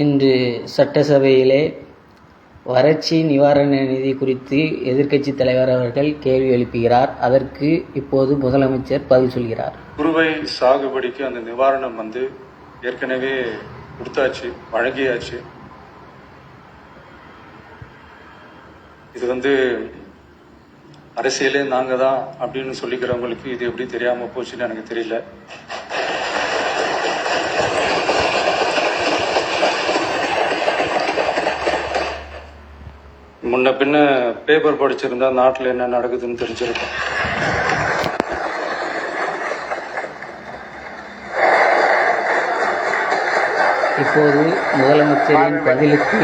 இன்று சட்டசபையிலே வறட்சி நிவாரண நிதி குறித்து எதிர்க்கட்சித் தலைவர் அவர்கள் கேள்வி எழுப்புகிறார். அதற்கு இப்போது முதலமைச்சர் பதில் சொல்கிறார். குறுவை சாகுபடிக்கு அந்த நிவாரணம் ஏற்கனவே கொடுத்தாச்சு, வழங்கியாச்சு. இது அரசியலே நாங்க தான் அப்படின்னு சொல்லிக்கிறவங்களுக்கு இது எப்படி தெரியாம போச்சுன்னு எனக்கு தெரியல. முன்ன பின்ன பேப்பர் படிச்சிருந்தா நாட்டில் என்ன நடக்குதுன்னு தெரிஞ்சிருக்கும். இப்போது முதலமைச்சரின் பதிலுக்கு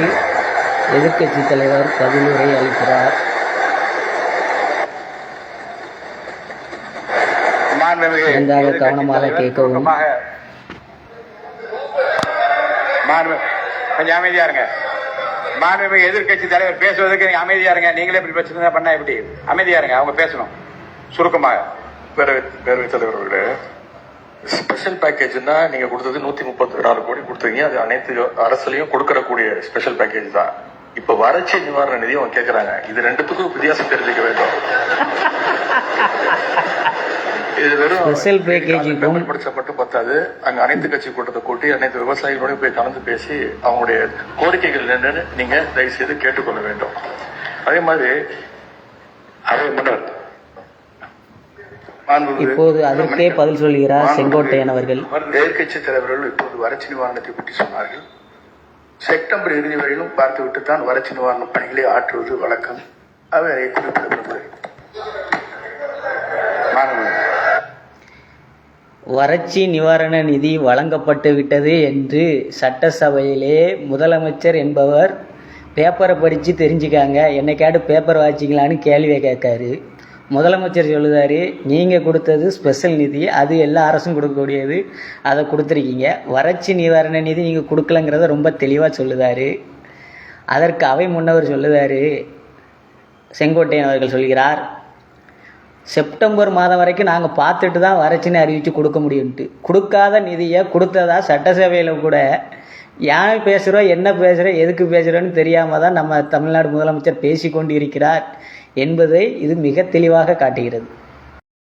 எதிர்க்கட்சி தலைவர் பதிலுரை அளிக்கிறார். நன்றாக கவனமாக கேட்கவும். கொஞ்சம் அமைதியா இருங்க. மாண்புமிகு எதிர்கட்சி தலைவர் பேசுவதற்கு நீங்க அமைதியா இருங்க. நீங்களே இப்படி பிரச்சனை பண்ணா எப்படி? அமைதியா இருங்க, அவங்க பேசணும் சுருக்கமாக. பேரவைத் தலைவர் அவர்களே, ஸ்பெஷல் பேக்கேஜ்னா நீங்க கொடுத்தது 136 கோடி கொடுத்தீங்க. அது அனைத்து அரசுலயும் கொடுக்கறக்கூடிய ஸ்பெஷல் பேக்கேஜ் தான். இப்ப வறட்சி நிவாரண நிதி அவங்க கேட்கறாங்க. இது ரெண்டுத்துக்கும் வித்தியாசம் தெரிஞ்சுக்க வேண்டும். இது வெறும் படிச்சா மட்டும் பத்தாது. அங்க அனைத்து கட்சி கூட்டத்தை கூட்டி அனைத்து விவசாயிகளோட போய் கலந்து பேசி அவங்களுடைய கோரிக்கைகள் என்னன்னு நீங்க தயவு செய்து கேட்டுக்கொள்ள வேண்டும். அதே மாதிரி இப்போது அதற்கே பதில் சொல்கிறார் செங்கோட்டையன் அவர்கள். எதிர்கட்சி தலைவர்கள் இப்போது வறட்சி நிவாரணத்தை பற்றி சொன்னார்கள். செப்டம்பர் இறுதி வரையிலும் பார்த்துவிட்டு தான் வறட்சி நிவாரண பணிகளை ஆற்றுவது வழக்கம். அவை குறிப்பிடப்படுகிறது. வறட்சி நிவாரண நிதி வழங்கப்பட்டு விட்டது என்று சட்டசபையிலே முதலமைச்சர் என்பவர் பேப்பரை படித்து தெரிஞ்சுக்காங்க, என்னை கேட்டு பேப்பர் வாசிங்களான்னு கேள்வியை கேட்காரு. முதலமைச்சர் சொல்லுதாரு, நீங்கள் கொடுத்தது ஸ்பெஷல் நிதி, அது எல்லா அரசும் கொடுக்கக்கூடியது, அதை கொடுத்துருக்கீங்க. வறட்சி நிவாரண நிதி நீங்கள் கொடுக்கலங்கிறத ரொம்ப தெளிவாக சொல்லுதாரு. அதற்கு அவை முன்னவர் சொல்லுதாரு, செங்கோட்டையன் அவர்கள் சொல்கிறார், செப்டம்பர் மாதம் வரைக்கும் நாங்கள் பார்த்துட்டு தான் வறட்சின்னு அறிவித்து கொடுக்க முடியும்ட்டு. கொடுக்காத நிதியை கொடுத்ததா சட்டசபையில் கூட ஏன் பேசுகிறோம், என்ன பேசுகிறோம், எதுக்கு பேசுகிறோன்னு தெரியாமல் தான் நம்ம தமிழ்நாடு முதலமைச்சர் பேசி கொண்டு இருக்கிறார் என்பதை இது மிக தெளிவாக காட்டுகிறது.